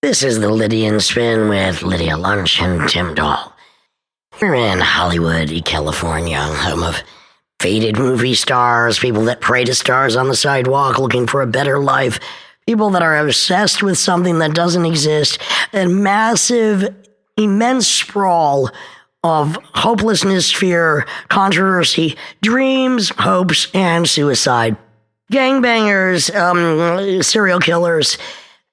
This is the Lydian Spin with Lydia Lunch and Tim Doll. We're in Hollywood, California, home of faded movie stars, people that pray to stars on the sidewalk looking for a better life, people that are obsessed with something that doesn't exist, and massive, immense sprawl of hopelessness, fear, controversy, dreams, hopes, and suicide. Gangbangers, serial killers,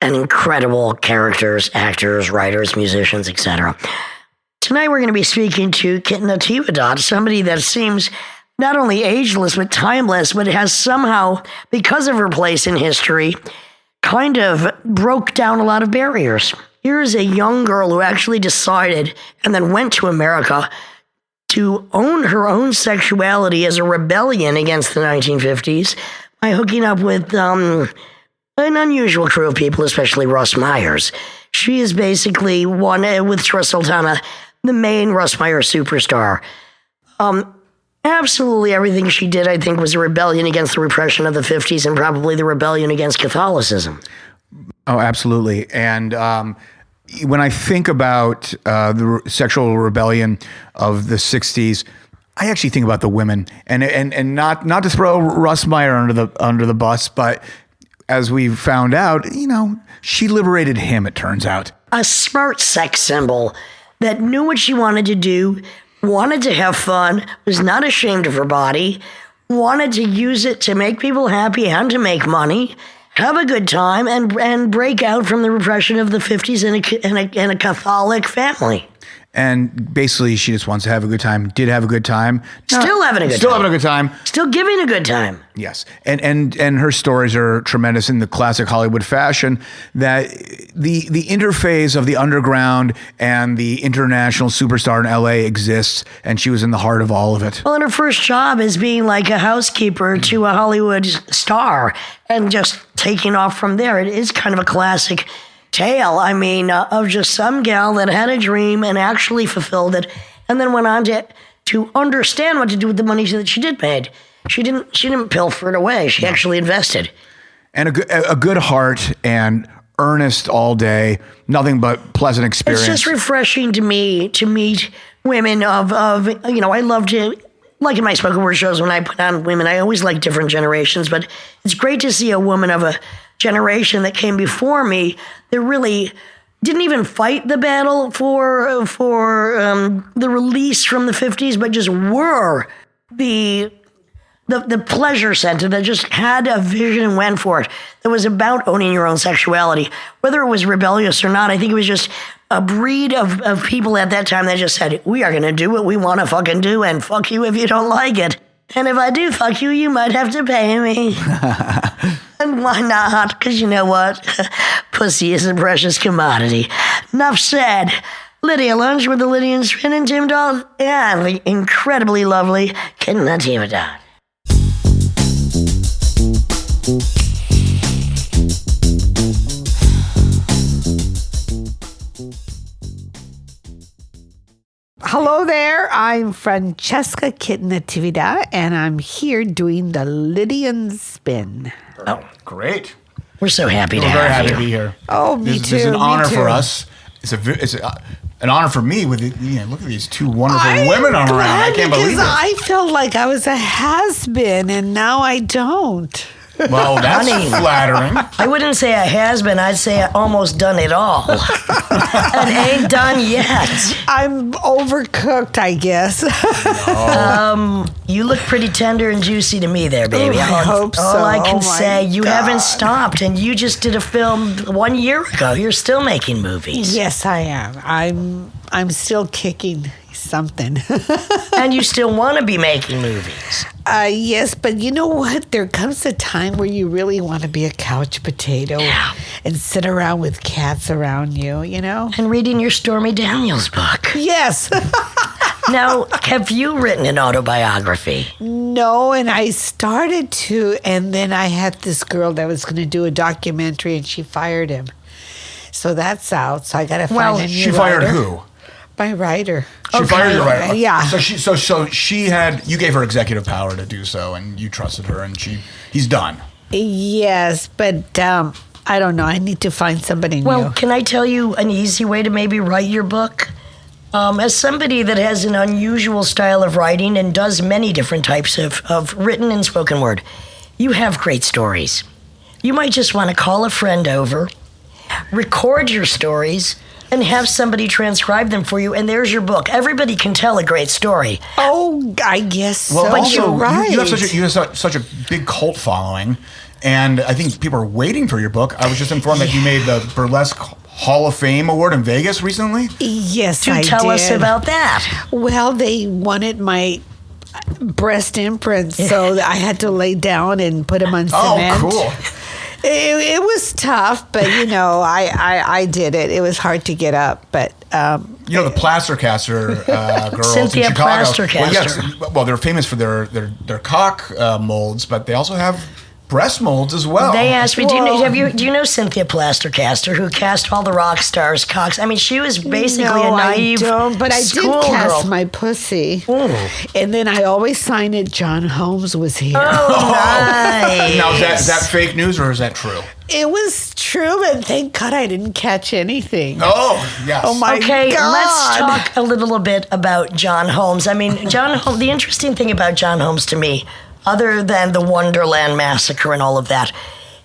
and incredible characters, actors, writers, musicians, etc. Tonight we're going to be speaking to Kitten Natividad, somebody that seems not only ageless but timeless, but has somehow, because of her place in history, kind of broke down a lot of barriers. Here's a young girl who actually decided and then went to America to own her own sexuality as a rebellion against the 1950s by hooking up with an unusual crew of people, especially Russ Meyers. She is basically one, with Russ Sultana, the main Russ Meyer superstar. Absolutely everything she did, I think, was a rebellion against the repression of the 50s and probably the rebellion against Catholicism. Oh, absolutely. And when I think about the sexual rebellion of the 60s, I actually think about the women, and not to throw Russ Meyer under the bus, but as we found out, she liberated him, it turns out. A smart sex symbol that knew what she wanted to do, wanted to have fun, was not ashamed of her body, wanted to use it to make people happy and to make money, have a good time, and break out from the repression of the 50s in a Catholic family. And basically, she just wants to have a good time. Did have a good time. Still having a good time. Still giving a good time. Yes. And her stories are tremendous in the classic Hollywood fashion, that the interface of the underground and the international superstar in LA exists, and she was in the heart of all of it. Well, and her first job is being like a housekeeper to a Hollywood star and just taking off from there. It is kind of a classic tale, of just some gal that had a dream and actually fulfilled it, and then went on to understand what to do with the money that she did made. She didn't pilfer it away. She actually invested. And a good heart and earnest all day. Nothing but pleasant experience. It's just refreshing to me to meet women of I love to, like in my spoken word shows when I put on women, I always like different generations, but it's great to see a woman of a generation that came before me that really didn't even fight the battle for the release from the 50s, but just were the pleasure center that just had a vision and went for it. That was about owning your own sexuality. Whether it was rebellious or not, I think it was just a breed of people at that time that just said, we are going to do what we want to fucking do, and fuck you if you don't like it. And if I do fuck you, you might have to pay me. And why not? Because you know what? Pussy is a precious commodity. Enough said. Lydia Lunch with the Lydian Spin and Tim Doll and the incredibly lovely Kitten Natividad. Hello there, I'm Francesca Kitten Natividad, and I'm here doing the Lydian Spin. Oh, great. We're so happy to We're have very happy you. to be here. Oh, me too. It's an honor me too. for us. It's an honor for me with look at these two wonderful women on around. I can't believe it. I felt like I was a has-been, and now I don't. Well, that's flattering. I wouldn't say I has been. I'd say I almost done it all. And ain't done yet. I'm overcooked, I guess. No. You look pretty tender and juicy to me there, baby. Oh, I hope so. All I can Oh, say, you God. haven't stopped, and you just did a film 1 year ago. You're still making movies. Yes, I am. I'm still kicking something. And you still want to be making movies. Yes, but you know what? There comes a time where you really want to be a couch potato and sit around with cats around you, And reading your Stormy Daniels book. Yes. Now, have you written an autobiography? No, and I started to, and then I had this girl that was going to do a documentary, and she fired him. So that's out. So I got to find a new She fired writer. who? My writer. She fired your writer. Yeah. So she had, you gave her executive power to do so, and you trusted her, and he's done. Yes, but I don't know. I need to find somebody Well, new. can I tell you an easy way to maybe write your book? As somebody that has an unusual style of writing and does many different types of written and spoken word, you have great stories. You might just want to call a friend over, record your stories, and have somebody transcribe them for you, and there's your book. Everybody can tell a great story. Oh, I guess Well, so. also, You're right. you have such a big cult following, and I think people are waiting for your book. I was just informed that you made the Burlesque Hall of Fame award in Vegas recently. Yes, Do I tell did. us about that. Well, they wanted my breast imprints, so I had to lay down and put them on cement. Oh, cool. It was tough, but I did it. It was hard to get up, but The Plastercaster girls Cynthia in Chicago. Plastercaster. Well, they're famous for their cock molds, but they also have breast molds as well. They asked me, do Well- you know Cynthia Plastercaster, who cast all the rock stars' cocks? I mean, she was basically no, a naive I don't, but I did schoolgirl. cast my pussy, and then I always signed it. John Holmes was here. Oh, nice. Now, is that fake news or is that true? It was true, and thank God I didn't catch anything. Oh, yes. Oh, my Okay, God. let's talk a little bit about John Holmes. I mean, John Holmes, the interesting thing about John Holmes to me, other than the Wonderland Massacre and all of that,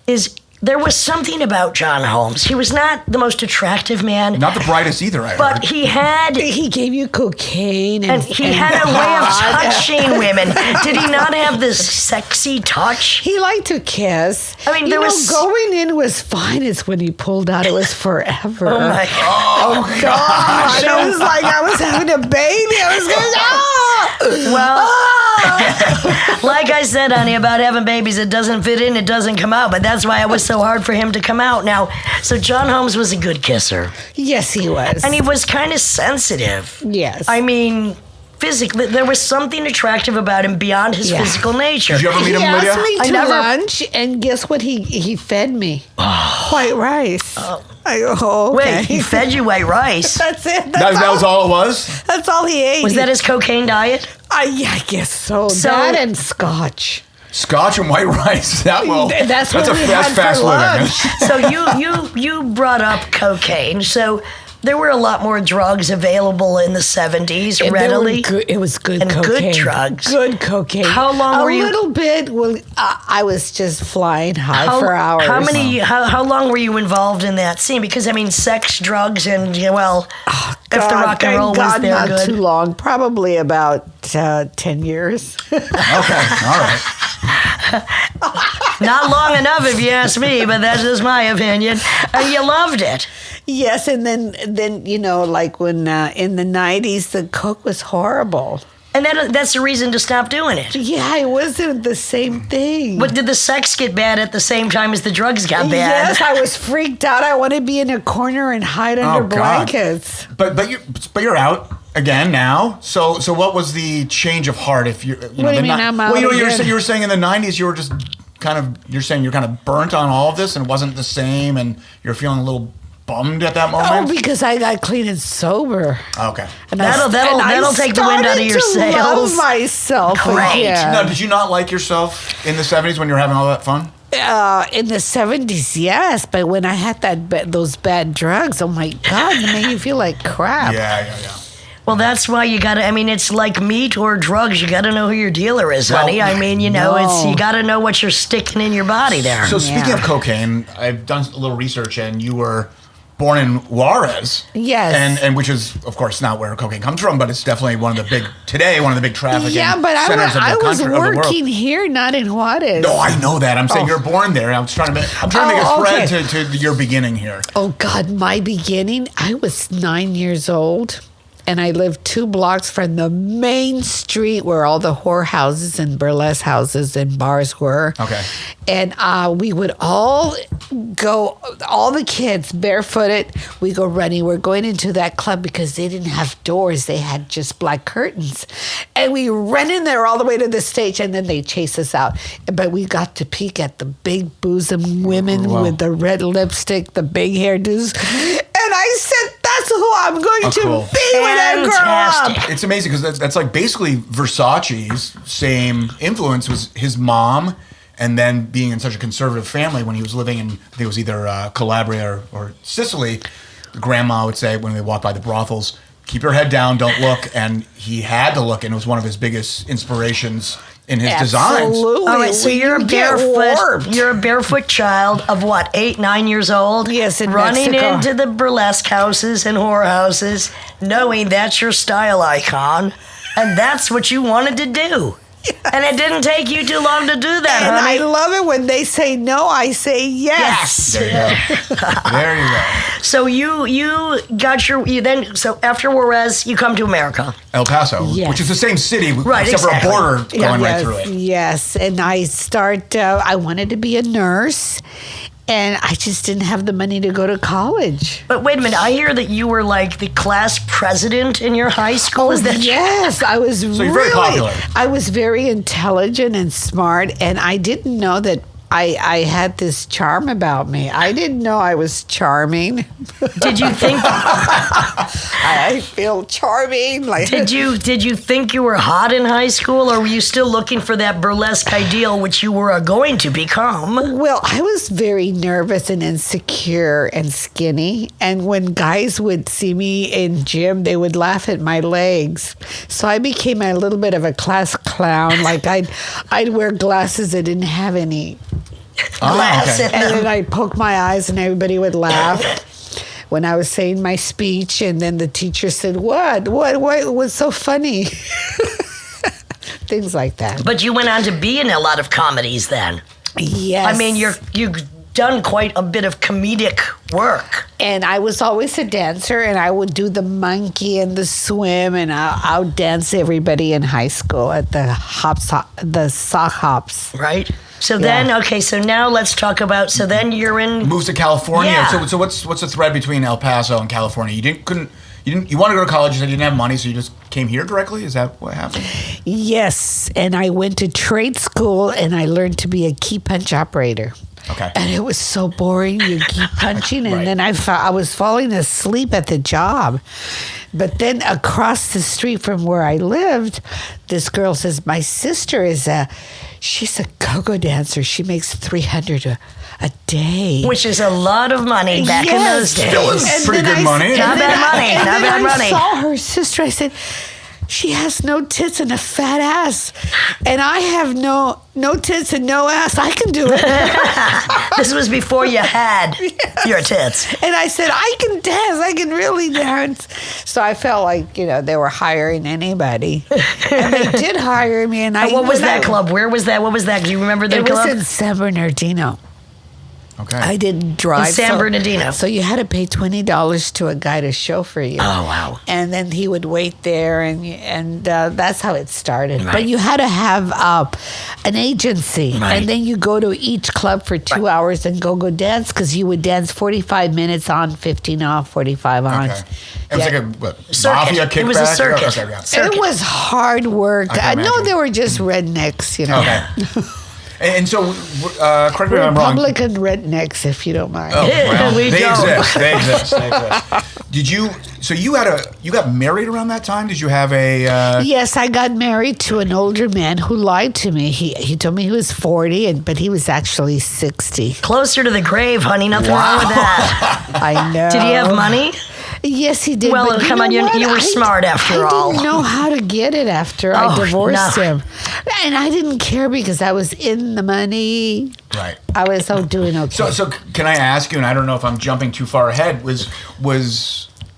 is there was something about John Holmes. He was not the most attractive man, Not the brightest either, I but heard. He gave you cocaine, and he had a way of touching women. Did he not have this sexy touch? He liked to kiss. I mean, there was- going in was fine. It's when he pulled out, it was forever. Oh my Oh, God, it was like I was having a baby. I was going, Well, like I said, honey, about having babies, it doesn't fit in, it doesn't come out. But that's why it was so hard for him to come out. Now, so John Holmes was a good kisser, Yes, he was. and he was kind of sensitive. Yes. I mean, physically, there was something attractive about him beyond his Yeah. physical nature. Did you ever meet He him, asked Lydia? me I to never- lunch, and guess what? He fed me white rice. I go, oh, okay. Wait, he fed you white rice? That's it. That was all it was? That's all he ate. Was that his cocaine diet? Yeah, I guess so. So- That and scotch. Scotch and white rice. That's What we had for fast lunch. living. So you brought up cocaine. So there were a lot more drugs available in the 70s And they were readily. good- it was good And good cocaine. drugs. Good cocaine. How long were you- A little bit. Well, I was just flying high for hours. How long were you involved in that scene? Because I mean, sex, drugs, and if the God, rock and thank roll was God, there, not good. too long. Probably about 10 years. Okay, all right. Not long enough, if you ask me, but that's just my opinion. You loved it. Yes, and then like when in the 90s, the coke was horrible. And that's the reason to stop doing it. Yeah, it wasn't the same thing. But did the sex get bad at the same time as the drugs got bad? Yes, I was freaked out. I want to be in a corner and hide under God. blankets. But you're out again now. So what was the change of heart? If you, What do you mean I'm out Well, you again? were saying in the 90s you were just you're saying you're kind of burnt on all of this and it wasn't the same, and you're feeling a little bummed at that Oh, moment. because I got clean and sober. Okay. And That'll take the wind out of your started to sails. love myself Great. again. Now, did you not like yourself in the 70s when you were having all that fun? In the 70s, yes, but when I had those bad drugs, oh my God, it made me feel like crap. Yeah. Well, that's why you gotta. I mean, it's like meat or drugs. You gotta know who your dealer is, honey. Well, I mean, no. you gotta know what you're sticking in your body there. So speaking Yeah. of cocaine, I've done a little research, and you were born in Juarez. Yes. And which is, of course, not where cocaine comes from, but it's definitely one of the big trafficking Yeah, but centers I of the was country, of the world. working here, not in Juarez. No, I know that. I'm saying Oh. you're born there. I'm trying to make a thread to your beginning here. Oh God, my beginning, I was 9 years old. And I lived 2 blocks from the main street where all the whorehouses and burlesque houses and bars were. Okay. And we would all go, all the kids barefooted, we go running. We're going into that club because they didn't have doors. They had just black curtains. And we ran in there all the way to the stage, and then they chased us out. But we got to peek at the big bosom women Wow. with the red lipstick, the big hairdos. And I said, that's who I'm going to cool. be when I grow Fantastic. up. It's amazing because that's like basically Versace's same influence was his mom and then being in such a conservative family when he was living in, I think it was either Calabria or Sicily, grandma would say when they walked by the brothels, keep your head down, don't look. And he had to look, and it was one of his biggest inspirations in his designs. Absolutely. All right, so you're a barefoot child of what, 8, 9 years old? Yes, in running Mexico. into the burlesque houses and whorehouses, knowing that's your style icon, and that's what you wanted to do. And it didn't take you too long to do that, And honey. I love it when they say no, I say yes. There you go. There you go. So you got so after Juarez, you come to America. El Paso, Yes. which is the same city, Right, except exactly. for a border going right Yes, through it. yes. And I wanted to be a nurse, and I just didn't have the money to go to college. But wait a minute, I hear that you were like the class president in your high school. Is that Yes, I was you're very popular. I was very intelligent and smart, and I didn't know that I had this charm about me. I didn't know I was charming. Did you think? I feel charming. Like Did you think you were hot in high school, or were you still looking for that burlesque ideal which you were going to become? Well, I was very nervous and insecure and skinny. And when guys would see me in gym, they would laugh at my legs. So I became a little bit of a class clown. Like I'd wear glasses that didn't have any. Glass okay. in And them. then I'd poke my eyes and everybody would laugh when I was saying my speech. And then the teacher said, What was so funny? Things like that. But you went on to be in a lot of comedies then. Yes. I mean, you've done quite a bit of comedic work. And I was always a dancer, and I would do the monkey and the swim, and I would dance everybody in high school at the sock hops. Right? So Yeah. then, okay, so now let's talk about, so then you're in, Moves to California. Yeah. So what's the thread between El Paso and California? You wanted to go to college, you said you didn't have money, so you just came here directly? Is that what happened? Yes, and I went to trade school, and I learned to be a key punch operator. Okay. And it was so boring. You keep punching, and Right. then I was falling asleep at the job. But then across the street from where I lived, this girl says, my sister she's a go-go dancer. She makes $300 a day. which is a lot of money back in those days. Still is And pretty then good money. Not bad money, And not then bad money. I saw her sister. I said, she has no tits and a fat ass, and I have no tits and no ass. I can do it. This was before you had your tits. And I said, I can dance. I can really dance. So I felt like, they were hiring anybody. And they did hire me. And And what was that club? Where was that? What was that? Do you remember the It club? was in San Bernardino. Okay. I didn't drive. In San Bernardino. So you had to pay $20 to a guy to chauffeur you. Oh, wow. And then he would wait there, and that's how it started. Right. But you had to have an agency, Right. and then you go to each club for 2 hours and go dance, because you would dance 45 minutes on, 15 off, 45 on. Okay. It was Yeah. like a Circuit. mafia kickback? It was a circuit. Okay, yeah. Circuit. It was hard work. I can I know imagine. they were just rednecks, Okay. And so, correct me if I'm wrong. Republican rednecks, if you don't mind. Oh, well, We they don't. exist. They exist. Did you? So you got married around that time? Did you have a? Yes, I got married to an older man who lied to me. He told me he was 40, but he was actually 60. Closer to the grave, honey. Nothing wrong with that. I know. Did he have money? Yes, he did. Well, but come on, know you what? were smart after all. I didn't know how to get it after Oh, I divorced no. him. And I didn't care because I was in the money. Right. I was doing okay. So can I ask you? And I don't know if I'm jumping too far ahead. Was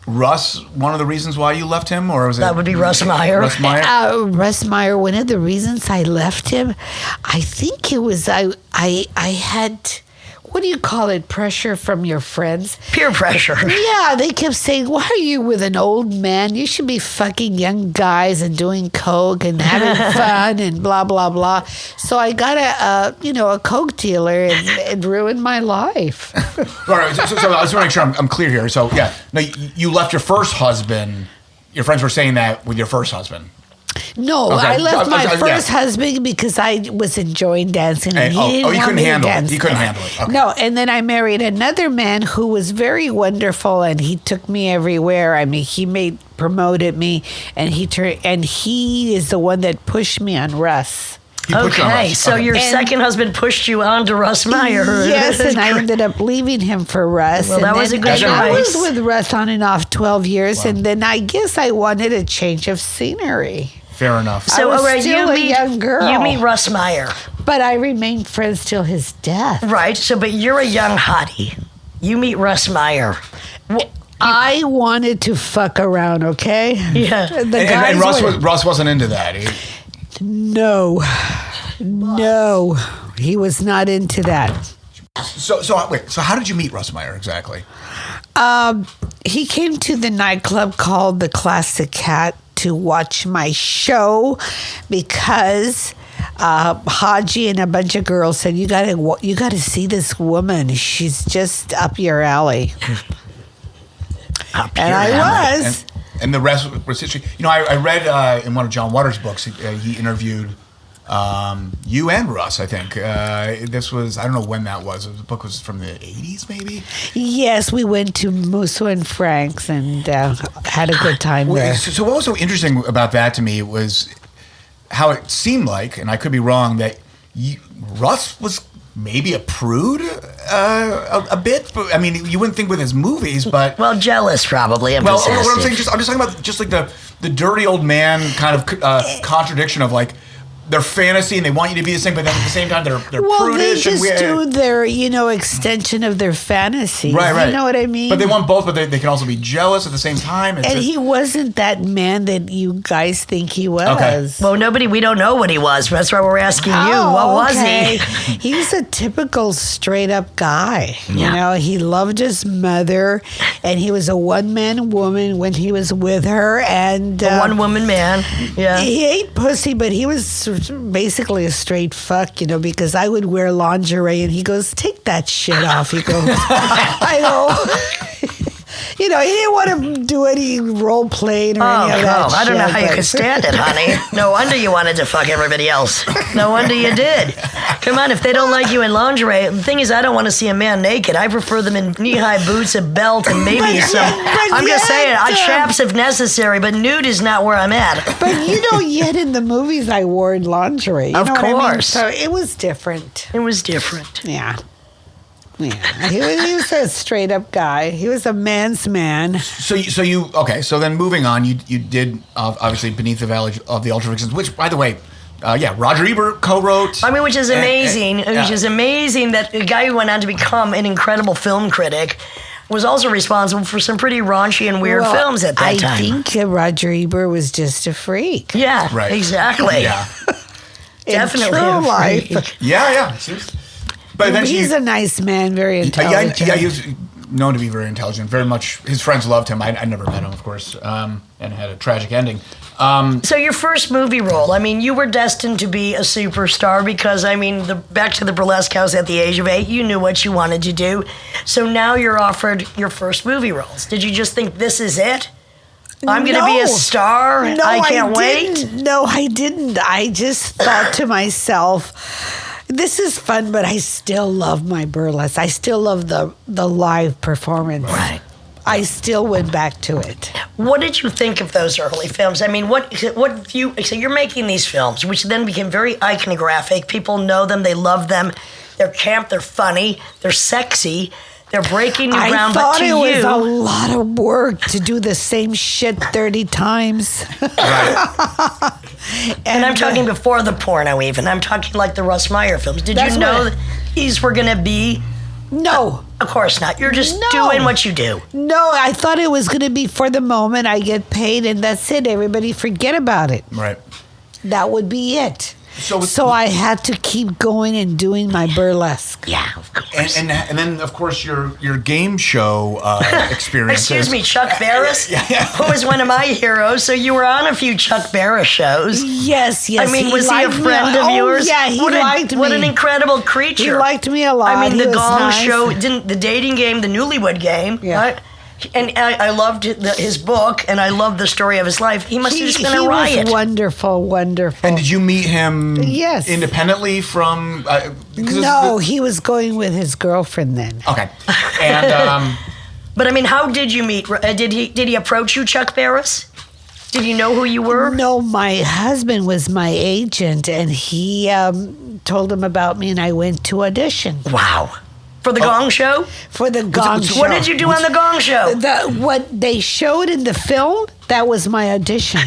Russ one of the reasons why you left him, or was it That would be Russ Meyer. Russ Meyer. Russ Meyer, one of the reasons I left him, I think it was I had, what do you call it, pressure from your friends? Peer pressure. Yeah, they kept saying, why are you with an old man? You should be fucking young guys and doing coke and having fun and blah, blah, blah. So I got a coke dealer, and it ruined my life. All right. So I just want to make sure I'm clear here. So yeah, no, you left your first husband. Your friends were saying that with your first husband. No, Okay. I left my Yeah. first husband because I was enjoying dancing, and And- he oh, didn't oh, you want couldn't me to handle it. dance. You couldn't handle it. Okay. No, and then I married another man who was very wonderful, and he took me everywhere. I mean, promoted me, and he is the one that pushed me on Russ. He put you on Okay, Russ. so your second husband pushed you on to Russ Meyer. Yes, and I ended up leaving him for Russ. Well, and that was then- a good and I was choice. with Russ on and off 12 years, and then I guess I wanted a change of scenery. Fair enough. So, was all right, still a young girl. You meet Russ Meyer. But I remained friends till his death. Right, so, but you're a young hottie. You meet Russ Meyer. I wanted to fuck around, okay? Yeah. The and guys were- Russ wasn't into that. No, he was not into that. So how did you meet Russ Meyer exactly? He came to the nightclub called the Classic Cat to watch my show because Haji and a bunch of girls said, you gotta see this woman. She's just up your alley. And I was. And the rest was history. You know, I read in one of John Waters' books, he interviewed you and Russ, I think. This was, I don't know when that was. The book was from the 80s, maybe? Yes, we went to Musso and Frank's and had a good time there. So what was so interesting about that to me was how it seemed like, and I could be wrong, that Russ was maybe a prude a bit. But, I mean, you wouldn't think with his movies, but... Well, jealous probably. Well, what I'm saying, I'm just talking about just like the dirty old man kind of contradiction of like their fantasy and they want you to be the same, but then at the same time they're prudish. They just and do their, extension of their fantasy. Right. You know what I mean? But they want both, but they can also be jealous at the same time. And he wasn't that man that you guys think he was. Okay. Well, we don't know what he was. That's why we're asking you. What was he? He's a typical straight up guy. Yeah. He loved his mother and he was a one man woman when he was with her. And A one-woman man. Yeah. he ate pussy, but he was basically a straight fuck, because I would wear lingerie and he goes, take that shit off. He goes, I know. He didn't want to do any role playing or any of that I don't know shit, how you but- could stand it, honey. No wonder you wanted to fuck everybody else. No wonder you did. Come on, if they don't like you in lingerie, the thing is, I don't want to see a man naked. I prefer them in knee-high boots, a belt, and maybe some... I'm just saying, chaps if necessary, but nude is not where I'm at. But yet in the movies I wore lingerie. You Of know what I mean? course. So it was different. It was different. Yeah. He was a straight up guy. He was a man's man. So then moving on, you did obviously Beneath the Valley of the Ultra Vixens, which, by the way, Roger Ebert co-wrote. I mean, which is amazing. Which is amazing that the guy who went on to become an incredible film critic was also responsible for some pretty raunchy and weird films at that time. I think Roger Ebert was just a freak. Yeah, Right. Exactly. Yeah. Definitely true a life. freak. Yeah. But eventually, He's a nice man, very intelligent. he was known to be very intelligent. Very much, his friends loved him. I never met him, of course, and had a tragic ending. So your first movie role, I mean, you were destined to be a superstar because, I mean, back to the burlesque house at the age of 8, you knew what you wanted to do. So now you're offered your first movie roles. Did you just think this is it? I'm going to be a star. No, I can't wait. Didn't. No, I didn't. I just thought to myself, this is fun, but I still love my burlesque. I still love the live performance. Right. I still went back to it. What did you think of those early films? I mean, so you're making these films, which then became very iconographic. People know them, they love them. They're camp, they're funny, they're sexy. They're breaking new ground, but to you... I thought it was a lot of work to do the same shit 30 times. Right. And I'm talking before the porno even. I'm talking like the Russ Meyer films. Did you know that these were going to be... No. Of course not. You're just doing what you do. No, I thought it was going to be for the moment. I get paid and that's it. Everybody forget about it. Right. That would be it. So I had to keep going and doing my burlesque. Yeah, of course. And then, of course, your game show experience. Excuse me, Chuck Barris, who was one of my heroes. So you were on a few Chuck Barris shows. Yes. I mean, was he a friend of yours? Yeah, he liked me. What an incredible creature. He liked me a lot. I mean, He the was Gong nice. Show, the dating game, the Newlywed Game. Yeah. Right? And I loved his book, and I loved the story of his life. He must have just been a riot. He was wonderful. And did you meet him Yes. independently from... No, he was going with his girlfriend then. Okay. And... But I mean, how did you meet? Did he approach you, Chuck Barris? Did you know who you were? No, my husband was my agent, and he told him about me, and I went to audition. Wow. For the Gong Show? For the Gong Show. What did you do on the Gong Show? What they showed in the film, that was my audition.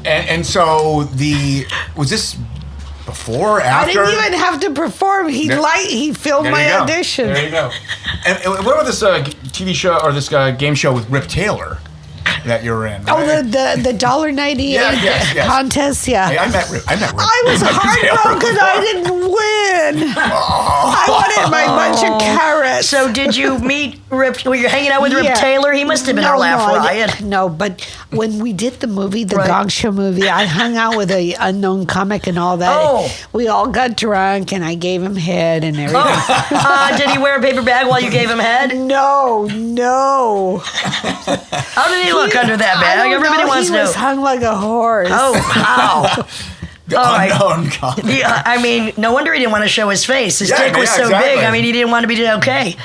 and so was this before, after? I didn't even have to perform. He filmed my audition. There you go. And what about this TV show or this game show with Rip Taylor that you're in? Right? Oh, the $1.98 contest. Yeah, Hey, I met Rip. I was heartbroken. I didn't win. I wanted my bunch of carrots. So did you meet Rip? Were you hanging out with Rip Taylor? He must have been a laugh riot. No, but when we did the movie, the Right. Gong Show movie, I hung out with an unknown comic and all that. Oh. We all got drunk, and I gave him head and everything. Oh. Did he wear a paper bag while you gave him head? No. How did he look under that bag? Everybody wants to He know. was hung like a horse. Oh, wow. All right. Unknown comic. Yeah, I mean, no wonder he didn't want to show his face. His dick was so exactly. big. I mean, he didn't want to be okay.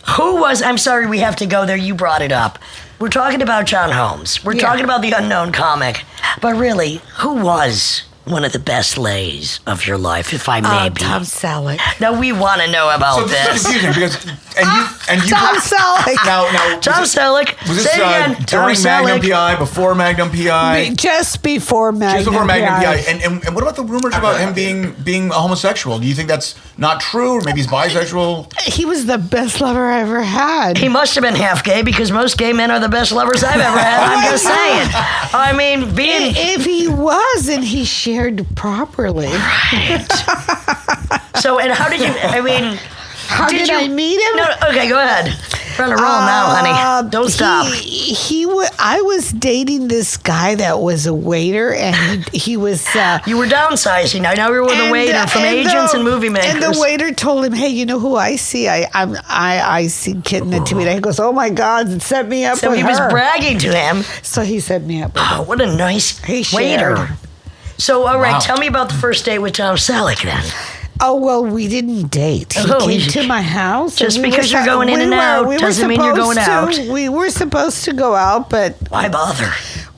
I'm sorry, we have to go there. You brought it up. We're talking about John Holmes. We're talking about the unknown comic. But really, who was one of the best lays of your life, if I may be? Tom Selleck. Now, we want to know about So this is confusing because you Tom Selleck. now Tom Selleck. was this Say it again. Tom during Magnum Selleck. PI, before Magnum PI? Just before Magnum. Just before Magnum PI. PI. And what about the rumors about him being a homosexual? Do you think that's not true, or maybe he's bisexual? He was the best lover I ever had. He must have been half gay because most gay men are the best lovers I've ever had. I'm just saying. I mean, being. If he was, and he shared properly. So, and how did you? I mean, How did I meet him? No, okay, go ahead. We're on a roll now, honey. Don't stop. I was dating this guy that was a waiter, and he was. You were downsizing. Now you're with a waiter from agents and movie makers. And the waiter told him, "Hey, you know who I see? I see Kitten Natividad." He goes, "Oh my God, set me up So with he was her." bragging to him. So he set me up with her. Oh, what a nice He waiter. shared. So, all right, Wow. tell me about the first date with Tom Selleck then. Oh, well, we didn't date. He Oh, came you- to my house. Just and we because were you're going in and out doesn't mean you're going supposed to. out. We were supposed to go out, but Why bother?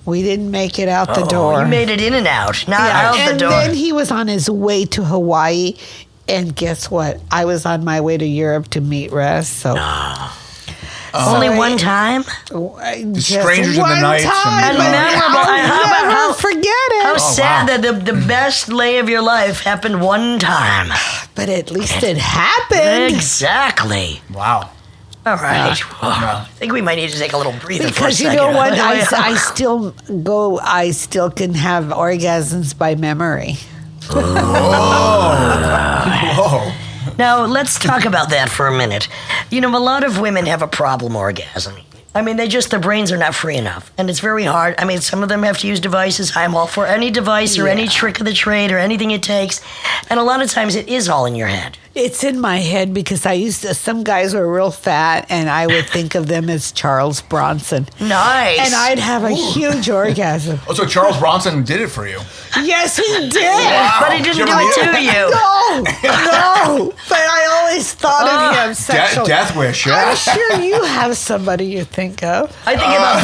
we didn't make it out the Oh, door. you made it in and out, not out the and door. then he was on his way to Hawaii, and guess what? I was on my way to Europe to meet Russ. So Only one time? Strangers in the night, some And love. memorable. I'll never How forget it. How sad wow. that the best lay of your life happened one time. But at least it happened. Exactly. Wow. All right. Well, I think we might need to take a little breather for a Because you second. know what? I still can have orgasms by memory. Whoa. Now, let's talk about that for a minute. You know, a lot of women have a problem orgasming. I mean, their brains are not free enough. And it's very hard. I mean, some of them have to use devices. I'm all for any device or any trick of the trade or anything it takes. And a lot of times it is all in your head. It's in my head because some guys were real fat, and I would think of them as Charles Bronson. Nice. And I'd have a huge orgasm. Oh, so Charles Bronson did it for you. Yes, he did. But he didn't do Did you it ever to you. No. But I always thought of him sexually. Death wish, yeah. I'm sure you have somebody you think of. I think about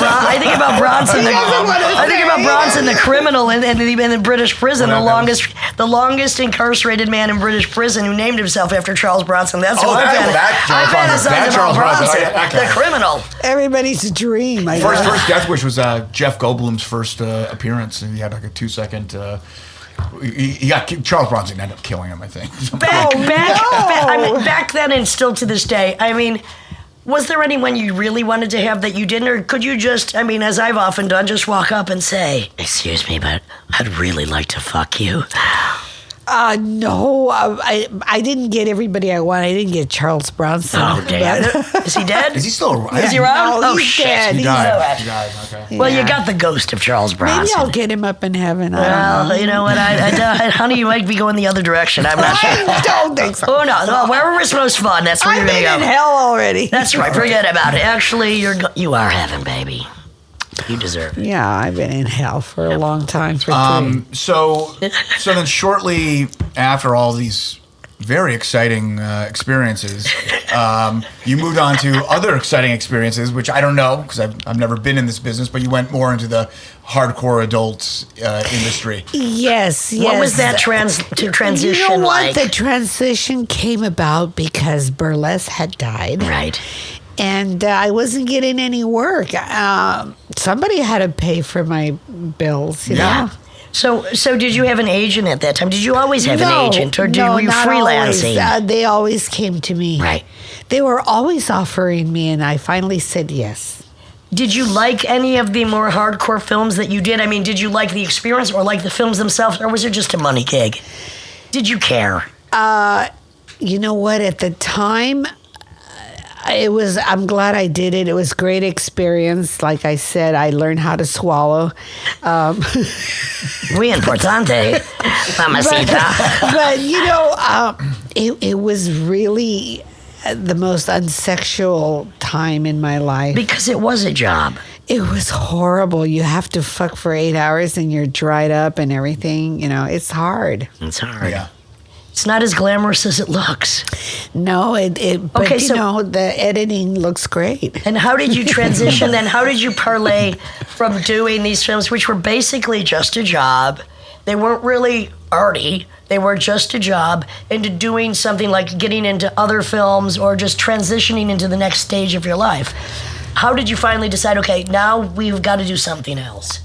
Bronson. I think about Bronson, the criminal in the British prison, the longest incarcerated man in British prison, who named himself after Charles Bronson. That's what I fantasize about Bronson, the criminal. Everybody's dream. I First guess. death wish was Jeff Goldblum's first appearance, and he had like a 2-second. He got Charles Bronson ended up killing him, I think. Back then and still to this day. I mean, was there anyone you really wanted to have that you didn't, or could you just, I mean, as I've often done, just walk up and say, "Excuse me, but I'd really like to fuck you"? No, I didn't get everybody I want. I didn't get Charles Bronson. Oh, damn. Is he dead? Is he still around? Is he around? No, Oh, he's shit. dead. He He's died. so He died. Okay. Well, Yeah. you got the ghost of Charles Bronson. Maybe I'll get him up in heaven. I don't know. Well, you know what? Honey, you might be going the other direction. I'm not sure. I don't think so. Oh, no. Wherever it's most fun, that's where I've you're going been to in go. hell already. That's right. Forget about it. Actually, you are heaven, baby. You deserve it. Yeah, I've been in hell for a long time. So then shortly after all these very exciting experiences. You moved on to other exciting experiences, which I don't know because I've never been in this business, but you went more into the hardcore adult industry. Yes. What was that transition You know what? like? The transition came about because burlesque had died. Right. And I wasn't getting any work. Somebody had to pay for my bills, you know? So did you have an agent at that time? Did you always have an agent, or were you not freelancing? Always. They always came to me. Right. They were always offering me, and I finally said yes. Did you like any of the more hardcore films that you did? I mean, did you like the experience or like the films themselves, or was it just a money gig? Did you care? You know what? At the time, I'm glad I did it. It was a great experience. Like I said, I learned how to swallow. Muy importante, mamacita. But you know, it was really the most unsexual time in my life. Because it was a job. It was horrible. You have to fuck for 8 hours and you're dried up and everything. You know, it's hard. It's hard. Yeah. It's not as glamorous as it looks. No, but Okay, you know, the editing looks great. And how did you transition then? How did you parlay from doing these films, which were basically just a job? They weren't really arty. They were just a job, into doing something like getting into other films or just transitioning into the next stage of your life. How did you finally decide, okay, now we've got to do something else?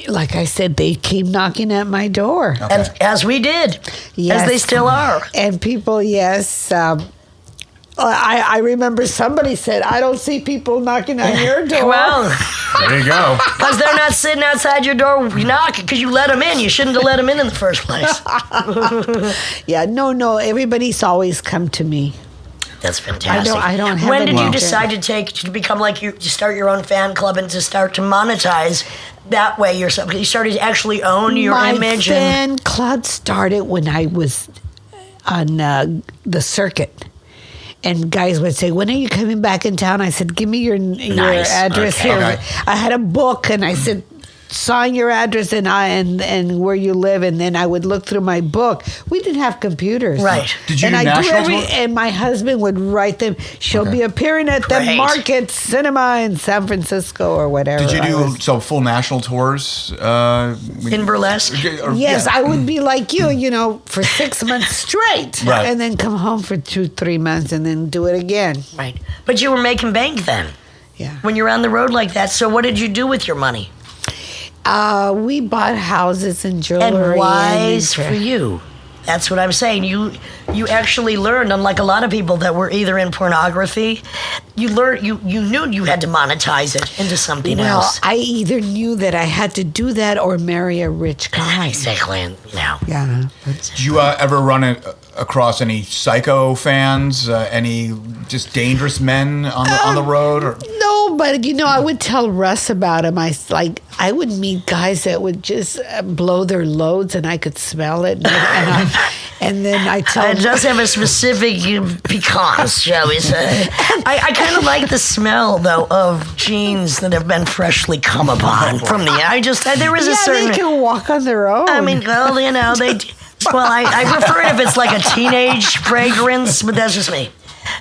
Like I said, they came knocking at my door. Okay. And as we did, Yes. as they still are. And people, yes. I remember somebody said, I don't see people knocking on your door. Well, There you go. because they're not sitting outside your door knocking because you let them in. You shouldn't have let them in the first place. Yeah, no. Everybody's always come to me. That's fantastic. I don't have When did you any- decide to become like to start your own fan club and to start to monetize that way yourself? You started to actually own your My image. And fan club started when I was on the circuit. And guys would say, when are you coming back in town? I said, give me your Nice. address Okay. here. Okay. I had a book and I said, sign your address and where you live, and then I would look through my book. We didn't have computers, Right. Did you and do national tour? and my husband would write them. She'll be appearing at the Great. Market Cinema in San Francisco or whatever. Did you I do was- full national tours? in burlesque? Yes, yeah. I would be like you know, for 6 months straight, Right. and then come home for 2-3 months, and then do it again. Right. But you were making bank then Yeah. when you're on the road like that. So what did you do with your money? We bought houses and jewelry. And wise and- for you. That's what I'm saying. You actually learned, unlike a lot of people that were either in pornography, you knew you had to monetize it into something Well, else. I either knew that I had to do that or marry a rich guy. Exactly. And, Yeah. Did you ever run across any psycho fans? Any just dangerous men on the road? Or? No, but you know, I would tell Russ about him. I would meet guys that would just blow their loads, and I could smell it, and then I tell it does have a specific piquance, shall we say. I kind of like the smell, though, of jeans that have been freshly come upon from the... there is a yeah, certain... they can walk on their own. I mean, well, you know, well, I prefer it if it's like a teenage fragrance, but that's just me.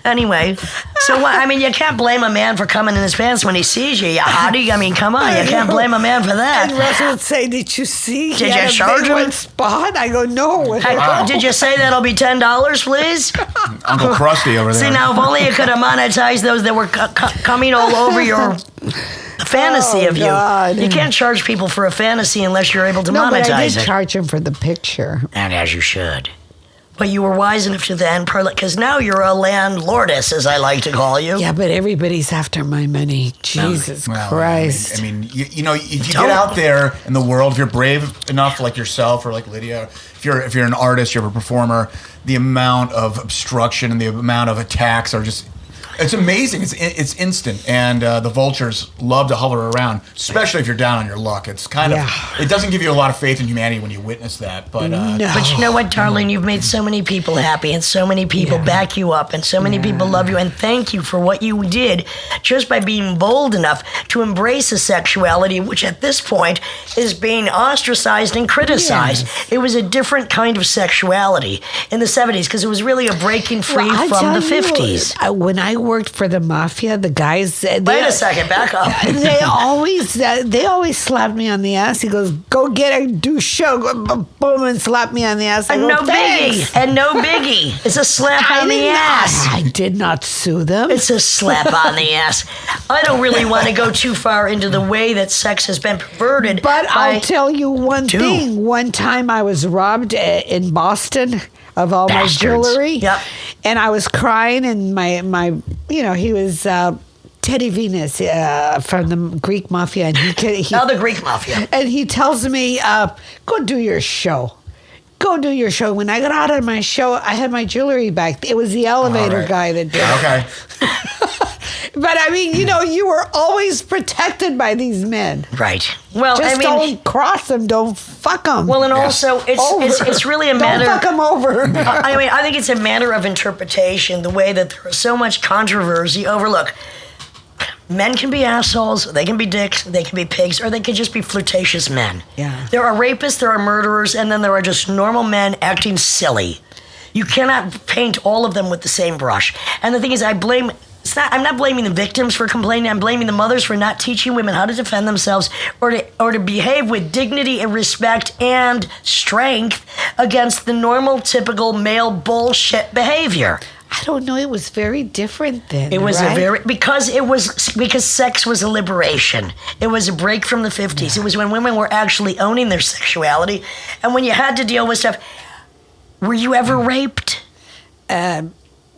Anyway, so what, I mean, you can't blame a man for coming in his pants when he sees you. You hottie. I mean, come on, you can't blame a man for that. and Russ would say, "Did you see? Did he had you a charge big him? one spot?" I go, "No." Hey, did you say that'll be $10, please? Uncle Krusty over there. See, now, if only you could have monetized those that were coming all over your fantasy Oh, of you. God. You can't charge people for a fantasy unless you're able to No, but I monetize did it. charge him for the picture. And as you should. But you were wise enough to then, because now you're a landlordess, as I like to call you. Yeah, but everybody's after my money. Jesus Well, Christ. I mean, you know, if you get out there in the world, if you're brave enough, like yourself or like Lydia, if you're an artist, you're a performer, the amount of obstruction and the amount of attacks are just It's amazing. It's instant, and the vultures love to hover around, especially if you're down on your luck. It's kind of it doesn't give you a lot of faith in humanity when you witness that. But but you know what, darling, you've made so many people happy, and so many people back you up, and so many people love you, and thank you for what you did just by being bold enough to embrace a sexuality which at this point is being ostracized and criticized. Yes. It was a different kind of sexuality in the 70s because it was really a breaking free I from the tell you, 50s. When I worked for the mafia, the guys. Wait a second, back up. They always slapped me on the ass. He goes, "Go get a do show," boom, and slap me on the ass. I And go, no "Thanks." biggie. And no biggie. It's a slap on the ass. I did not sue them. It's a slap on the ass. I don't really want to go too far into the way that sex has been perverted. But I'll tell you one Two. thing. One time I was robbed in Boston of all Bastards. my jewelry. Yep. And I was crying, and my he was Teddy Venus from the Greek mafia, and he the Greek mafia. and he tells me, "Go do your show. Go do your show." When I got out of my show, I had my jewelry back. It was the elevator guy that did it. okay. But I mean, you were always protected by these men. Right. Well, Just I mean, don't cross them. Don't fuck them. well, and also it's really a matter. Don't fuck them over. I mean, I think it's a matter of interpretation. The way that there is so much controversy over. Look, men can be assholes. They can be dicks. They can be pigs, or they can just be flirtatious men. Yeah. There are rapists. There are murderers, and then there are just normal men acting silly. You cannot paint all of them with the same brush. And the thing is, I'm not blaming the victims for complaining. I'm blaming the mothers for not teaching women how to defend themselves or to behave with dignity and respect and strength against the normal, typical male bullshit behavior. I don't know. It was very different then. It was right? because sex was a liberation. It was a break from the 50s. It was when women were actually owning their sexuality, and when you had to deal with stuff. Were you ever raped?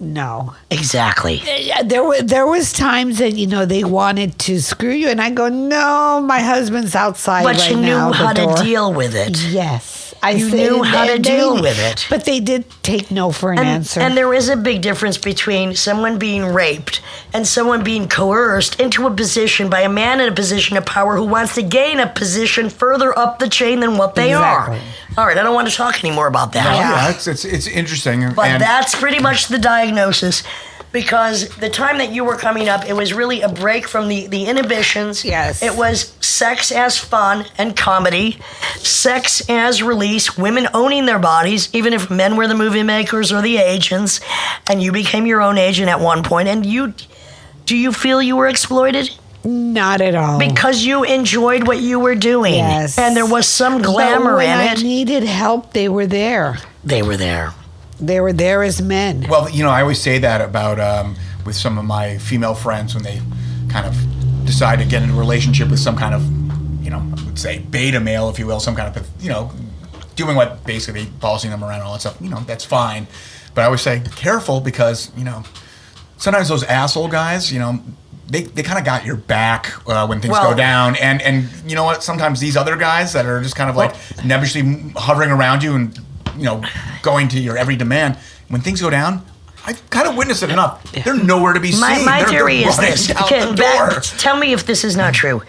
No. Exactly. There was times that they wanted to screw you, and I go, "No, my husband's outside But right you knew now." how the door. to deal with it. Yes, You knew how to deal with it. But they did take no for an answer. And there is a big difference between someone being raped and someone being coerced into a position by a man in a position of power who wants to gain a position further up the chain than what they Exactly. are. All right, I don't want to talk anymore about that. Yeah, it's interesting. But and that's pretty much the diagnosis. Because the time that you were coming up, it was really a break from the inhibitions. Yes. It was sex as fun and comedy, sex as release, women owning their bodies, even if men were the movie makers or the agents, and you became your own agent at one point. And do you feel you were exploited? Not at all. Because you enjoyed what you were doing. Yes. And there was some glamour But when in I it. needed help, they were there. They were there. They were there as men. well, I always say that about with some of my female friends when they kind of decide to get in a relationship with some kind of, I would say beta male, if you will, some kind of, doing what basically bossing them around and all that stuff. That's fine, but I always say careful because sometimes those asshole guys, they kind of got your back when things go down. And you know what? Sometimes these other guys that are just kind of like nebbishly hovering around you and, going to your every demand, when things go down, I've kind of witnessed it enough. They're nowhere to be seen. My They're theory is running this. down Okay, the door. tell me if this is not true.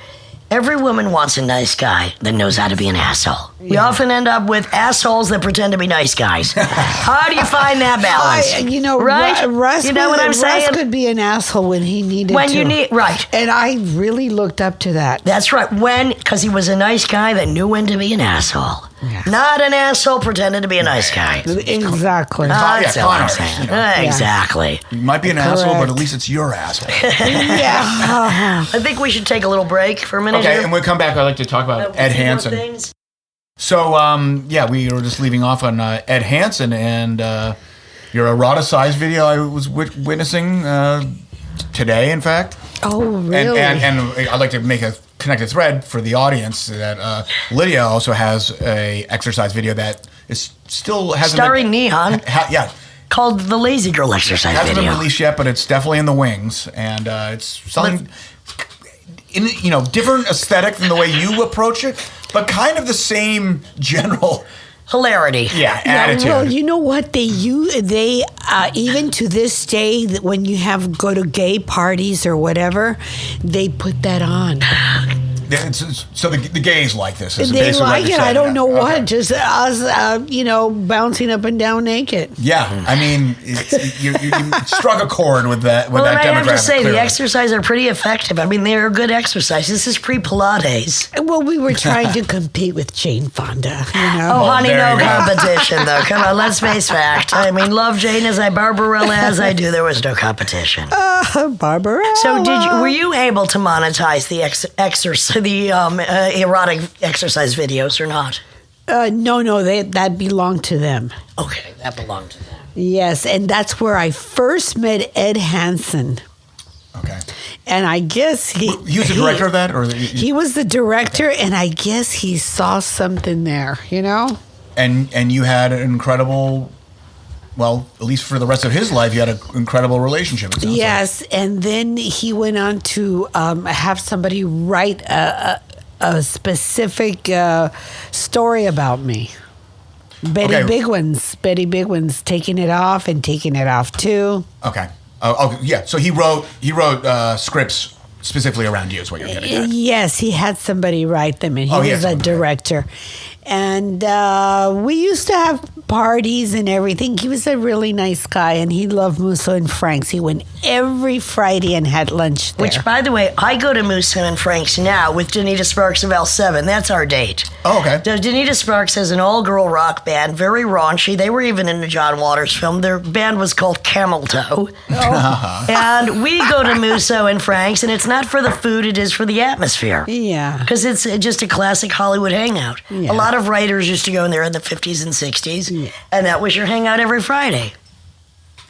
Every woman wants a nice guy that knows how to be an asshole. We often end up with assholes that pretend to be nice guys. How do you find that balance? right? Russ, you know what I'm Russ saying? could be an asshole when he needed When to. you need, right. And I really looked up to that. That's right. Because he was a nice guy that knew when to be an asshole. Yeah. Not an asshole pretending to be a nice guy. Exactly. That's yeah, all con I'm artist, saying. Yeah. Exactly. You might be an asshole, but at least it's your asshole. Yeah. I think we should take a little break for a minute. Okay, here. and when we come back, I'd like to talk about Ed A few more Hansen. things. So, we were just leaving off on Ed Hansen and your eroticized video I was witnessing today, in fact. Oh, really? And I'd like to make a connected thread for the audience that Lydia also has a exercise video that is still hasn't Starring been, Neon. yeah. Called the Lazy Girl Exercise Hasn't Video. been released yet, but it's definitely in the wings, and it's something different aesthetic than the way you approach it, but kind of the same general hilarity. Yeah, attitude. Well, you know what they even to this day, that when you go to gay parties or whatever, they put that on. So the gays like this. Is They basically what like you're it. saying. I don't know Okay. what. Just us, bouncing up and down naked. Yeah, I mean, you struck a chord with that. With Well, that and I have to demographic, say, clearly. the exercises are pretty effective. I mean, they're a good exercise. This is pre-Pilates. Well, we were trying to compete with Jane Fonda. Oh, honey, there no you go. competition, though. Come on, let's face fact. I mean, love Jane as I, Barbarella as I do. There was no competition. Barbara. So, were you able to monetize the erotic exercise videos or not? No, that belonged to them. Okay, that belonged to them. Yes, and that's where I first met Ed Hansen. Okay. And I guess He was the director of that, or he was the director, and I guess he saw something there, and you had an incredible. Well, at least for the rest of his life, you had an incredible relationship. It sounds Yes, and then he went on to have somebody write a specific story about me. Betty Okay. Bigwin's taking it off and taking it off too. like. Okay. Yeah. So he wrote scripts specifically around you. Is what you're getting at. Yes, he had somebody write them, and he Oh, was yes, a okay. director. And we used to have parties and everything. He was a really nice guy, and he loved Musso and Frank's. He went every Friday and had lunch there. Which, by the way, I go to Musso and Frank's now with Danita Sparks of L7. That's our date. Oh, okay. So Danita Sparks has an all-girl rock band, very raunchy. They were even in the John Waters film. Their band was called Camel Toe. And we go to Musso and Frank's, and it's not for the food, it is for the atmosphere. Yeah. Because it's just a classic Hollywood hangout. Yeah. A lot of writers used to go in there in the 50s and 60s, and that was your hangout every Friday.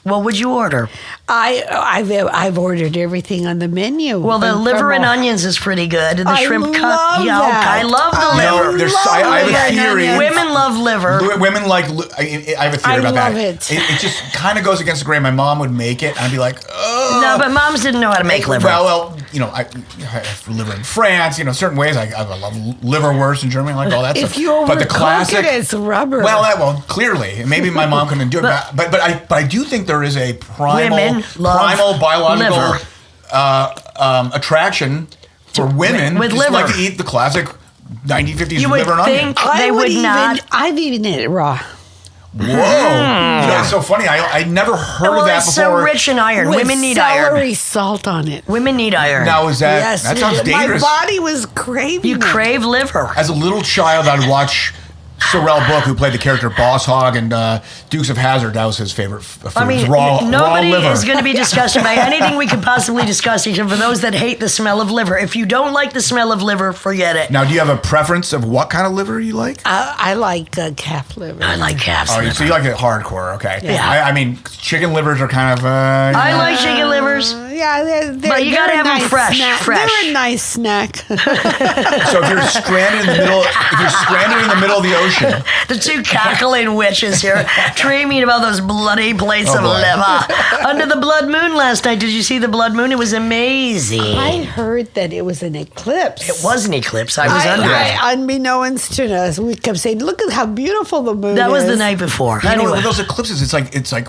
What would you order? I've ordered everything on the menu. Well, the From liver and all- onions is pretty good, and the I shrimp cut. love Yeah, that. I love the liver. I have a theory. Women love liver. Women like. I have a theory I about love that. it. It just kind of goes against the grain. My mom would make it, and I'd be like, oh. No, but moms didn't know how to make liver. Well, I have liver in France. Certain ways. I love liverwurst in Germany. I like all that If stuff. you but the overcook classic, it, it's rubber. Well, clearly, maybe my mom couldn't do it. But I do think there is a Women love biological liver. attraction for women with who just like liver. to eat the classic 1950s You would liver and onion. think they would not. I've eaten it raw. Whoa! It's so funny. I never heard Well, of that it's before. so rich in iron. With Women need celery iron. salt on it. Women need iron. Now is that Yes, that sounds dangerous? My body was craving You it. crave liver. As a little child, I'd watch Sorrel Book, who played the character Boss Hogg and Dukes of Hazzard. That was his favorite food. I mean, raw nobody liver. is going to be disgusted by anything we could possibly discuss, except for those that hate the smell of liver. If you don't like the smell of liver, forget it. Now, do you have a preference of what kind of liver you like? I like calf liver. I like calves. Oh, so you like it hardcore, okay? Yeah. I mean, chicken livers are kind of. I like chicken livers. Yeah, But you gotta they're a have them nice fresh, snack. fresh. They're a nice snack. So if you're stranded in the middle of the ocean, The two cackling witches here, dreaming about those bloody plates Oh, of boy. liver. Under the blood moon last night. Did you see the blood moon? It was amazing. I heard that it was an eclipse. It was an eclipse. I was under it. Unbeknownst to us, we kept saying, "Look at how beautiful the moon is." That was the night before. Anyway. with those eclipses, it's like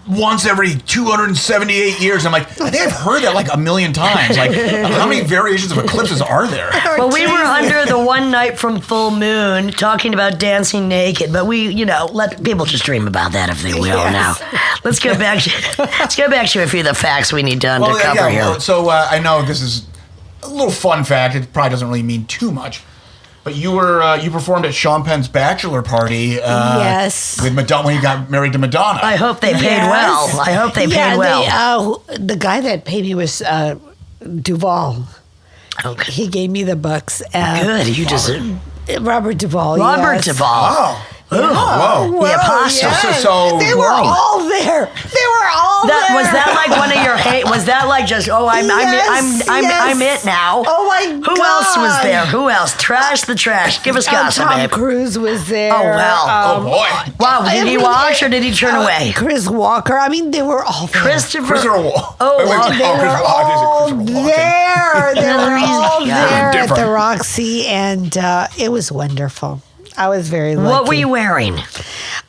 once every 278 years. I'm like, I think I've heard that like a million times. Like, how many variations of eclipses are there? Well, we were under the one night from full moon talking about dancing naked, but we, let people just dream about that if they will. Yes. Now, let's go back to a few of the facts we need to undercover here. Well, so I know this is a little fun fact. It probably doesn't really mean too much. But you performed at Sean Penn's bachelor party. Yes. With Madonna when he got married to Madonna. I hope they paid Yes. well. I hope they paid well. The guy that paid me was Duvall. Okay. He gave me the bucks. Good. You just Robert Duvall. Robert yes. Duvall. Oh. Whoa. The apostle. yes. So- they were Whoa. all there. They were all That there. was that like one of your hate? Was that like just I'm Yes. it now? Oh my Who else was God. there? Who else? Trash the trash. Give us gossip, Tom babe. Cruise was there. Oh, wow. Oh boy. Wow, did he watch or did he turn away? Chris Walker. I mean, they were all there. Christopher Wall. Oh, Wait, well, Chris They were all Christopher Walken. there. They were all Yeah. there at Different. the Roxy, and it was wonderful. I was very lucky. What were you wearing?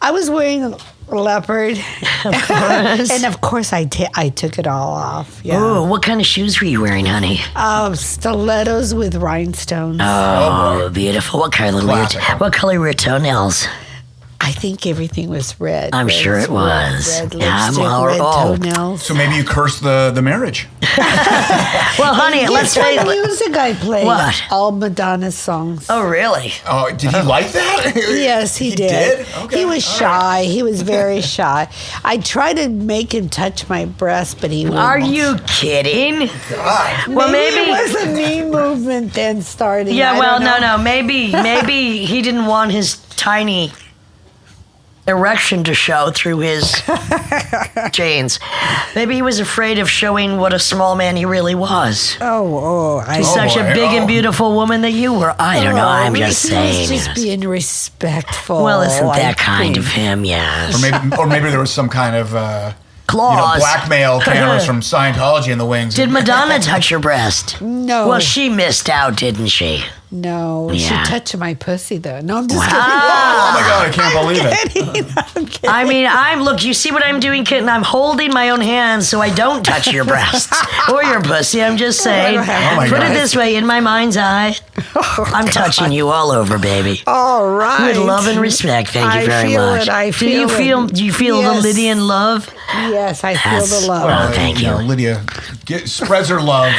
I was wearing a leopard. Of course. And of course, I took it all off. Yeah. Ooh, what kind of shoes were you wearing, honey? Stilettos with rhinestones. Oh, beautiful. What color were your toenails? I think everything was red. I'm sure it was. Red Yeah, lipstick, red toenails. So maybe you cursed the marriage. Well, honey, let's Guess face what it. music I played? What? All Madonna's songs. Oh, really? Oh, did he like that? Yes, he did. Okay. He was shy. He was very shy. I tried to make him touch my breast, but he wouldn't. Are you kidding? God. Well, maybe. it was a knee movement then starting. Yeah, I well, don't know. no. Maybe he didn't want his tiny erection to show through his jeans. Maybe he was afraid of showing what a small man he really was. I Such a boy. big and beautiful woman that you were. I don't know. I'm just he saying. was just yes. being respectful. Well, isn't I that kind think. of him? Yes. Or maybe there was some kind of Claws. blackmail cameras from Scientology in the wings. Did Madonna touch your breast? No. Well, she missed out, didn't she? No, Yeah. she touched my pussy though. No, I'm just Oh my God, I can't believe it. kidding. I'm kidding. I mean, look, you see what I'm doing, Kitten? I'm holding my own hands so I don't touch your breasts or your pussy. I'm just saying. Oh my Put God. it this way, in my mind's eye, I'm touching you all over, baby. All right. With love and respect. Thank you I very feel much. it, I Do you feel it. do you feel the Yes. Lydian love? Yes, I feel Yes. the love. Well, thank you. Lydia spreads her love,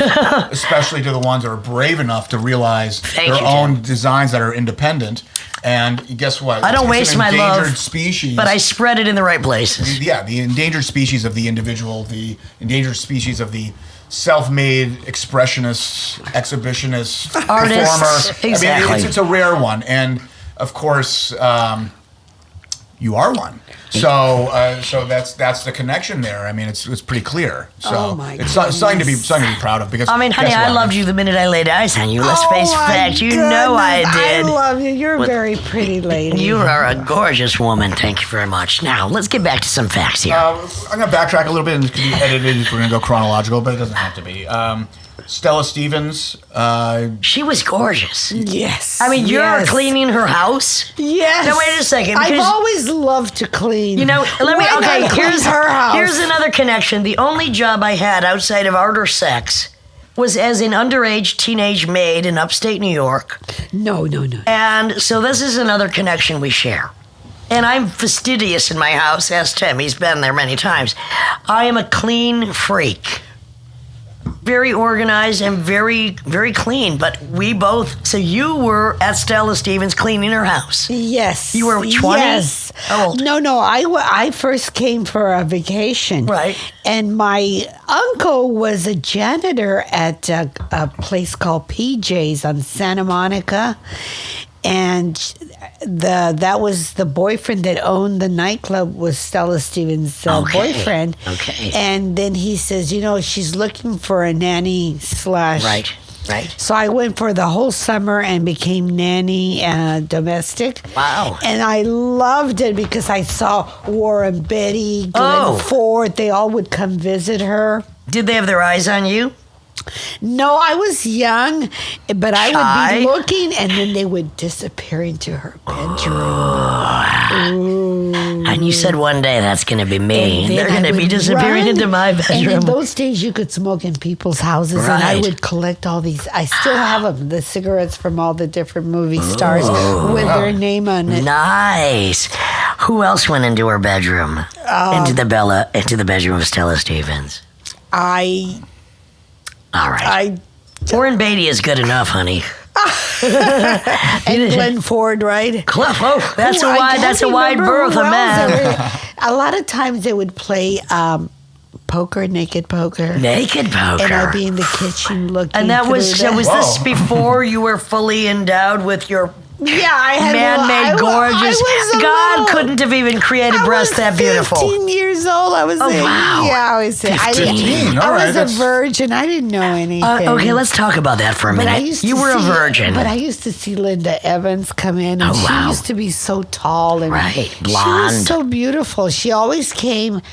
especially to the ones that are brave enough to realize Thank their you, own Jim. designs that are independent. And guess what? I don't It's waste an my endangered love, species. but I spread it in the right places. Yeah, the endangered species of the individual, the endangered species of the self-made expressionist, exhibitionist, Artist, performer. exactly. I mean, it's a rare one, and of course, you are one. So that's the connection there. I mean, it's pretty clear. So Oh, my it's something to be goodness. proud of because I mean, honey, guess I what? loved you the minute I laid eyes on you. Let's face my fact. You know I goodness, did. I love you. You're a very pretty lady. You are a gorgeous woman. Thank you very much. Now, let's get back to some facts here. I'm going to backtrack a little bit and it can be edited. We're going to go chronological, but it doesn't have to be. Stella Stevens. She was gorgeous. Yes. I mean, you're yes. cleaning her house. Yes. Now, wait a second, I've because- always loved to clean. You know, let me. Why Okay, not clean her house. here's another connection. The only job I had outside of art or sex was as an underage teenage maid in upstate New York. No. And so this is another connection we share. And I'm fastidious in my house. Ask Tim. He's been there many times. I am a clean freak. Very organized and very, very clean. But we both. So you were at Stella Stevens cleaning her house. Yes. You were 20? Yes. How old? No. I first came for a vacation. Right. And my uncle was a janitor at a place called PJ's on Santa Monica. And that was the boyfriend that owned the nightclub was Stella Stevens' Okay. boyfriend. Okay. And then he says, she's looking for a nanny / Right. So I went for the whole summer and became nanny domestic. Wow. And I loved it because I saw Warren Betty, Glenn Oh. Ford. They all would come visit her. Did they have their eyes on you? No, I was young, but I would Shy? be looking and then they would disappear into her bedroom. And you said one day that's going to be me. And then They're going I to be would disappearing run. into my And in bedroom. those days, you could smoke in people's houses, and I Right. would collect all these. I still have them, the cigarettes from all the different movie stars with their name on it. Nice. Who else went into her bedroom? Into the bedroom of Stella Stevens. I All right. Warren Beatty is good enough, honey. and Glenn Ford, right? Cliff, oh, that's Who- a I wide, can't that's a wide remember berth who of else man. there were. A lot of times they would play poker, naked poker. Naked poker. And I'd be in the kitchen looking. And that was through was the- this before you were fully endowed with your Yeah, I had man-made gorgeous. God couldn't have even created breasts that beautiful. 15 years old. I was. Oh, wow. Yeah, I was. 15. All right, I was a that's- virgin. I didn't know anything. Okay, let's talk about that for a But I minute. used to You were a see- virgin. But I used to see Linda Evans come in, and Oh, she wow. used to be so tall and Right, She blonde. was so beautiful. She always came,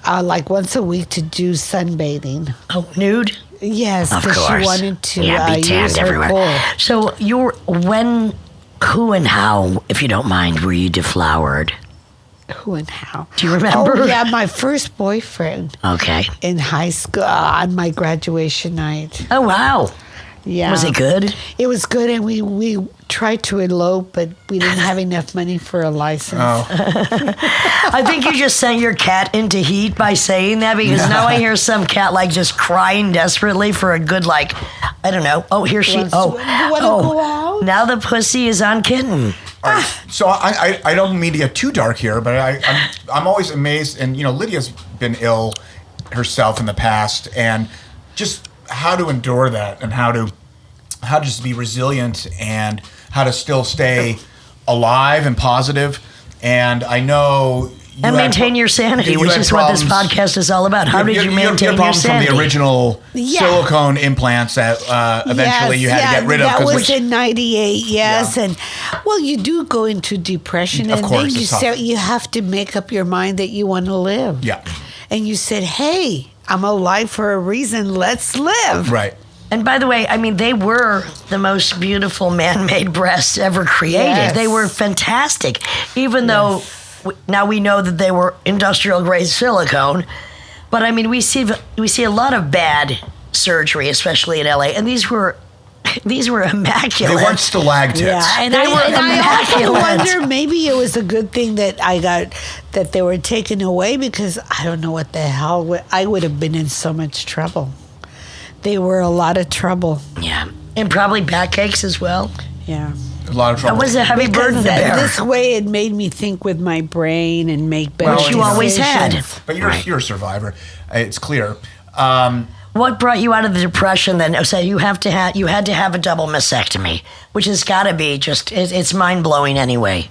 like once a week to do sunbathing. Oh, nude? Yes, Of because course. she wanted to be use tanned her everywhere. pole. So when Who and how, if you don't mind, were you deflowered? Who and how? Do you remember? Oh, yeah, my first boyfriend Okay. in high school on my graduation night. Oh, wow. Yeah. Was it good? It was good, and we tried to elope, but we didn't have enough money for a license. I think you just sent your cat into heat by saying that, because now I hear some cat like just crying desperately for a good, like, I don't know. Oh, here she. You Oh, wanna go out? now the pussy is on Kitten. All right. So I don't mean to get too dark here, but I'm always amazed, and Lydia's been ill herself in the past, and just how to endure that, and how to just be resilient, and how to still stay alive and positive. And I know you And had maintain your sanity, you which had is what this problems- podcast is all about. How did you maintain your problems sanity? from the original Yeah. silicone implants that eventually you had to get rid of? That 'cause was in '98, yes. Yeah. And well, you do go into depression, Of and course, then you it's tough. say you have to make up your mind that you want to live. Yeah. And you said, "Hey, I'm alive for a reason. Let's live." Right. And by the way, I mean, they were the most beautiful man-made breasts ever created. Yes. They were fantastic, even though now we know that they were industrial-grade silicone. But I mean, we see a lot of bad surgery, especially in LA, and these were immaculate. They weren't stalactites. Yeah, and They were I also immaculate. wonder, maybe it was a good thing that that they were taken away, because I don't know what the hell I would have been in so much trouble. They were a lot of trouble. Yeah, and probably backaches as well. Yeah. A lot of trouble. That was a heavy burden to bear. This way, it made me think with my brain and make better Well, Which you always had. decisions. But you're a survivor. It's clear. What brought you out of the depression then? So you had to have a double mastectomy, which has got to be just it's mind blowing anyway.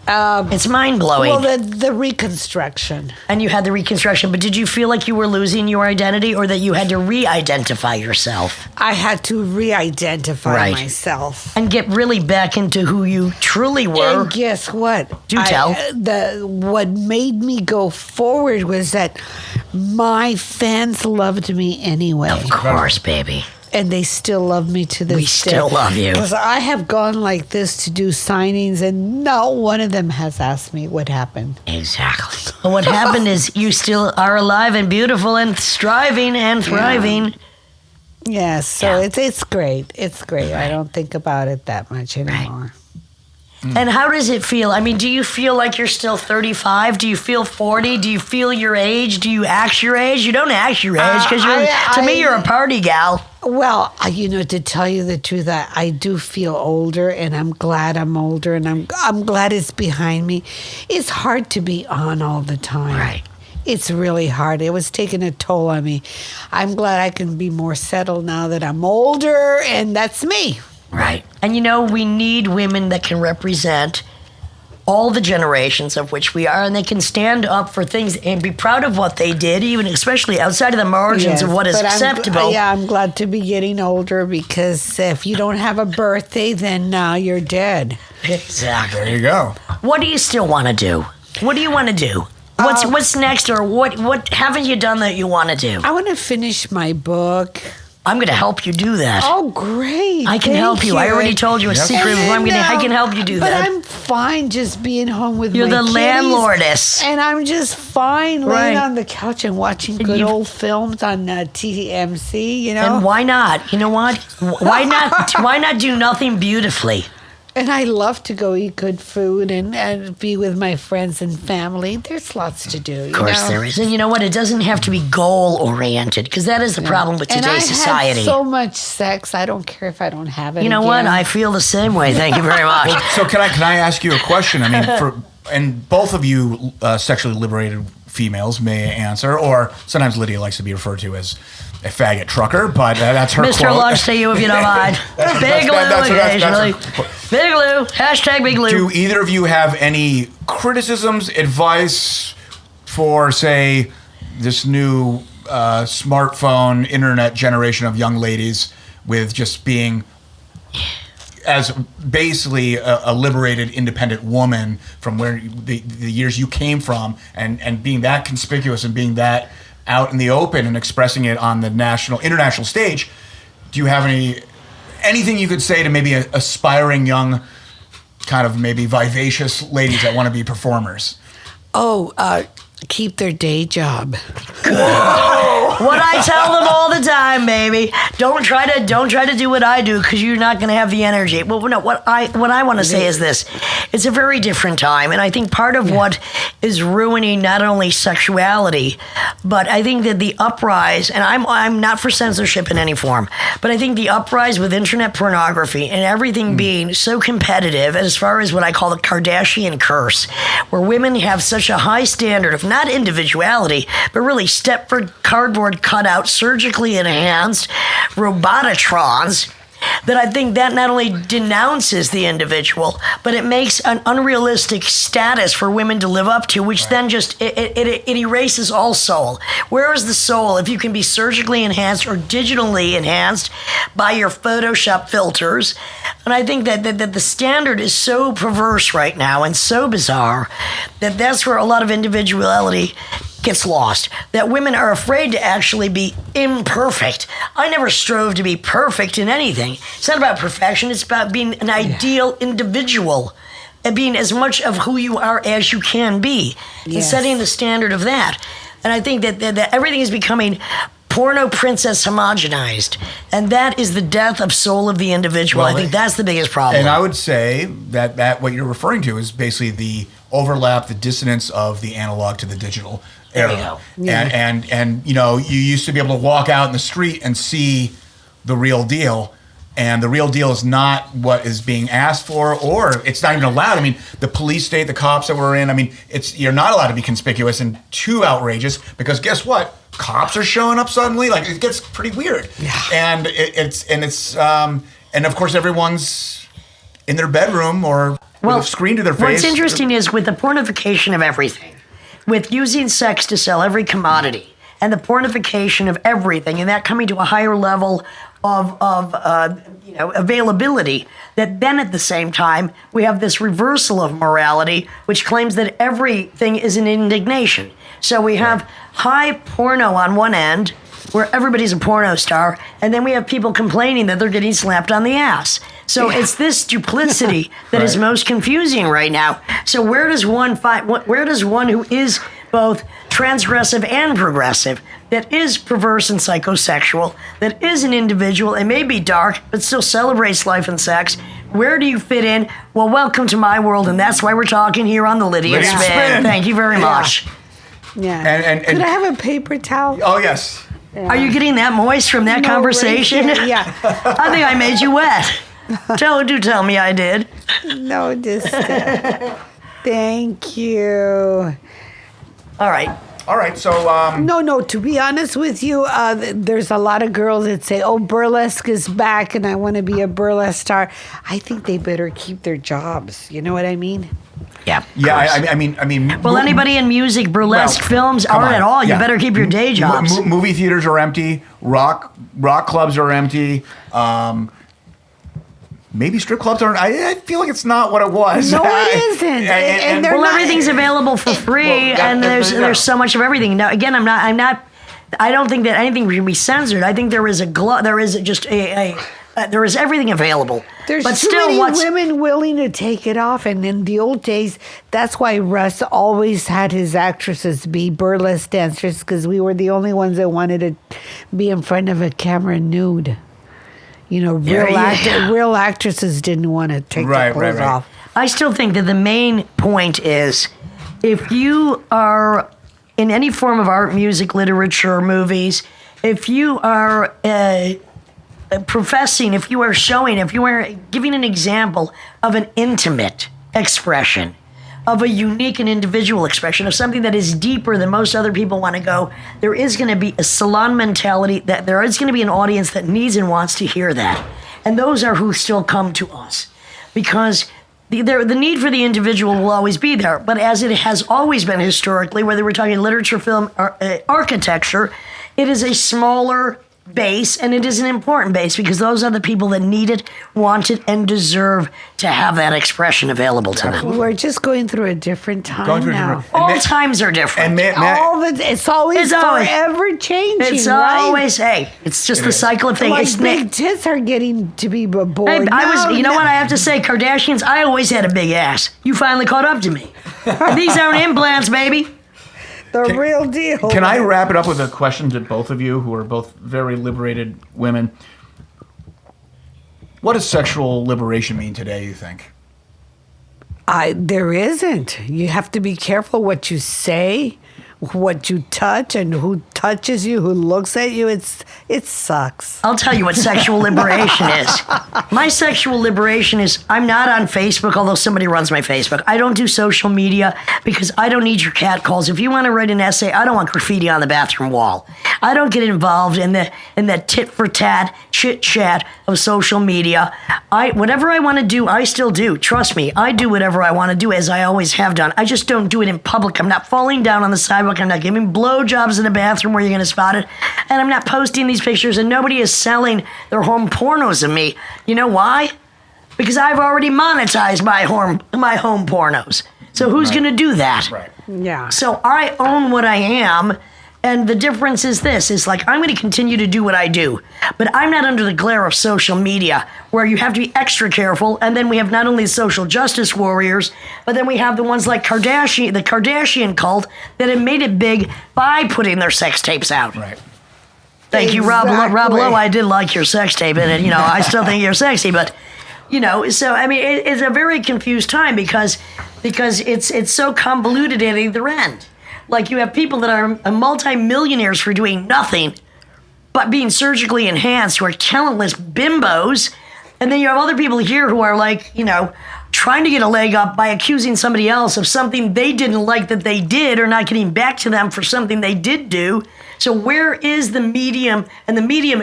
It's mind blowing. Well, the reconstruction. And you had the reconstruction, but did you feel like you were losing your identity, or that you had to re-identify yourself I had to re-identify Right. myself. and get really back into who you truly were? And guess what? Do tell. What made me go forward was that my fans loved me anyway. Of course, baby. And they still love me to this We day. still love you. Because I have gone like this to do signings, and not one of them has asked me what happened. Exactly. But what happened is you still are alive and beautiful and striving and thriving. Yes, so Yeah. it's great. It's great. I don't think about it that much anymore. And how does it feel? I mean, do you feel like you're still 35? Do you feel 40? Do you feel your age? Do you act your age? You don't act your age because to me, you're a party gal. Well, to tell you the truth, I do feel older, and I'm glad I'm older, and I'm glad it's behind me. It's hard to be on all the time. Right. It's really hard. It was taking a toll on me. I'm glad I can be more settled now that I'm older, and that's me. Right. And we need women that can represent all the generations of which we are, and they can stand up for things and be proud of what they did, even especially outside of the margins of what is but acceptable. I'm glad to be getting older, because if you don't have a birthday, then you're dead. Exactly. There you go. What do you still want to do? What do you want to do? What's next, or what haven't you done that you want to do? I want to finish my book. I'm going to help you do that. Oh, great. I can Thank help you. I already told you a Yep. secret. And I can help you do but that. I'm fine just being home with You're my the kitties, landlordess. and I'm just fine laying Right. on the couch and watching good you- old films on TMC, And why not? You know what? Why not? Why not do nothing beautifully? And I love to go eat good food and be with my friends and family. There's lots to do. Of course there is. And you know what? It doesn't have to be goal-oriented, because that is the problem with And today's I society. had so much sex. I don't care if I don't have it. You know what? again. I feel the same way. Thank you very much. So can I ask you a question? I mean, and both of you sexually liberated females may answer, or sometimes Lydia likes to be referred to as a faggot trucker, but that's her Mr. quote. Lunch to you, if you don't mind. Big Lou occasionally. Big Lou. Hashtag Big Lou. Do either of you have any criticisms, advice for, say, this new smartphone, internet generation of young ladies with just being as basically a liberated, independent woman from where the years you came from, and being that conspicuous and being that out in the open and expressing it on the international stage? Do you have anything you could say to maybe aspiring young kind of maybe vivacious ladies that want to be performers? Keep their day job. What I tell them all the time, baby. Don't try to do what I do because you're not going to have the energy. Well, no. What I want to say is this: it's a very different time, and I think part of what is ruining not only sexuality, but I think that the uprise. And I'm not for censorship in any form, but I think the uprise with internet pornography and everything being so competitive, as far as what I call the Kardashian curse, where women have such a high standard of not individuality, but really Stepford cardboard cutout, surgically enhanced robotitrons, that I think that not only denounces the individual, but it makes an unrealistic status for women to live up to, which then just, it erases all soul. Where is the soul if you can be surgically enhanced or digitally enhanced by your Photoshop filters? And I think that the standard is so perverse right now and so bizarre that that's where a lot of individuality gets lost, that women are afraid to actually be imperfect. I never strove to be perfect in anything. It's not about perfection. It's about being an ideal individual and being as much of who you are as you can be and setting the standard of that. And I think that everything is becoming porno princess homogenized, and that is the death of soul of the individual. I think that's the biggest problem. And I would say that what you're referring to is basically the overlap, the dissonance of the analog to the digital era. There you go. Yeah. And you used to be able to walk out in the street and see the real deal. And the real deal is not what is being asked for, or it's not even allowed. I mean, the police state, the cops that we're in, I mean, you're not allowed to be conspicuous and too outrageous, because guess what? Cops are showing up suddenly. Like, it gets pretty weird. Yeah. And and of course everyone's in their bedroom or with a screen to their face. What's interesting is with the pornification of everything, with using sex to sell every commodity, and the pornification of everything, and that coming to a higher level of availability, that then at the same time we have this reversal of morality, which claims that everything is an indignation. So we have high porno on one end, where everybody's a porno star, and then we have people complaining that they're getting slapped on the ass. So it's this duplicity that is most confusing right now. So where does one who is both transgressive and progressive, that is perverse and psychosexual, that is an individual, it may be dark, but still celebrates life and sex, where do you fit in? Well, welcome to my world, and that's why we're talking here on the Lydia Lydia Spin. Thank you very much. Yeah. And Could I have a paper towel? Oh, yes. Yeah. Are you getting that moist from that No, conversation? right here, yeah. I think I made you wet. Do tell me I did. No, just thank you. All right. All right, so No, to be honest with you, there's a lot of girls that say, oh, burlesque is back and I want to be a burlesque star. I think they better keep their jobs. You know what I mean? Yeah. yeah, I mean. Well, anybody in music, burlesque, films come aren't on. at all. You Yeah. better keep your day jobs. Movie theaters are empty. Rock clubs are empty. Maybe strip clubs aren't. I feel like it's not what it was. No, it isn't. And they're Well, not. everything's available for free, and there's so much of everything. Now, again, I don't think that anything can be censored. I think there is there is everything available. There's but too still, many what's women willing to take it off. And in the old days, that's why Russ always had his actresses be burlesque dancers, because we were the only ones that wanted to be in front of a camera nude. You know, real actresses didn't want to take their clothes off. I still think that the main point is, if you are in any form of art, music, literature, movies, if you are professing, if you are showing, if you are giving an example of an intimate expression, of a unique and individual expression, of something that is deeper than most other people want to go, there is going to be a salon mentality, that there is going to be an audience that needs and wants to hear that. And those are who still come to us. Because the need for the individual will always be there. But as it has always been historically, whether we're talking literature, film, or architecture, it is a smaller base, and it is an important base because those are the people that need it, want it, and deserve to have that expression available to them. We're just going through a different time now. All times are different. And it's always forever changing. It's right? always, it's just the cycle of things. Like big tits are getting to be born. You know what I have to say, Kardashians, I always had a big ass. You finally caught up to me. These aren't implants, baby. The real deal. Can I wrap it up with a question to both of you, who are both very liberated women? What does sexual liberation mean today, you think? There isn't. You have to be careful what you say, what you touch, and who touches you, who looks at you. It sucks. I'll tell you what sexual liberation is. My sexual liberation is I'm not on Facebook, although somebody runs my Facebook. I don't do social media because I don't need your catcalls. If you want to write an essay, I don't want graffiti on the bathroom wall. I don't get involved in that tit for tat chit chat of social media. Whatever I want to do, I still do. Trust me, I do whatever I want to do, as I always have done. I just don't do it in public. I'm not falling down on the sidewalk. I'm not giving blowjobs in the bathroom where you're going to spot it. And I'm not posting these pictures, and nobody is selling their home pornos of me. You know why? Because I've already monetized my home pornos. So who's going to do that? Right. Yeah. So I own what I am. And the difference is this, is like, I'm going to continue to do what I do, but I'm not under the glare of social media where you have to be extra careful. And then we have not only social justice warriors, but then we have the ones like the Kardashian cult that have made it big by putting their sex tapes out. Right. Thank you, Rob Lowe. I did like your sex tape, and I still think you're sexy, but so I mean, it's a very confused time because it's so convoluted at either end. Like, you have people that are multi-millionaires for doing nothing but being surgically enhanced, who are talentless bimbos. And then you have other people here who are like, trying to get a leg up by accusing somebody else of something they didn't like that they did, or not getting back to them for something they did do. So where is the medium? And the medium,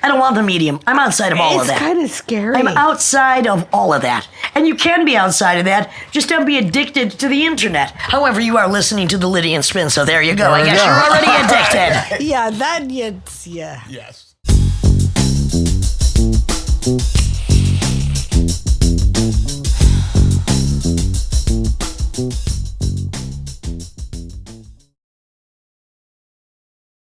I don't want the medium. I'm outside of all of that. It's kind of scary. I'm outside of all of that. And you can be outside of that. Just don't be addicted to the internet. However, you are listening to the Lydian Spin, so there you go. I guess you're already addicted. Yeah, that, yeah. Yes.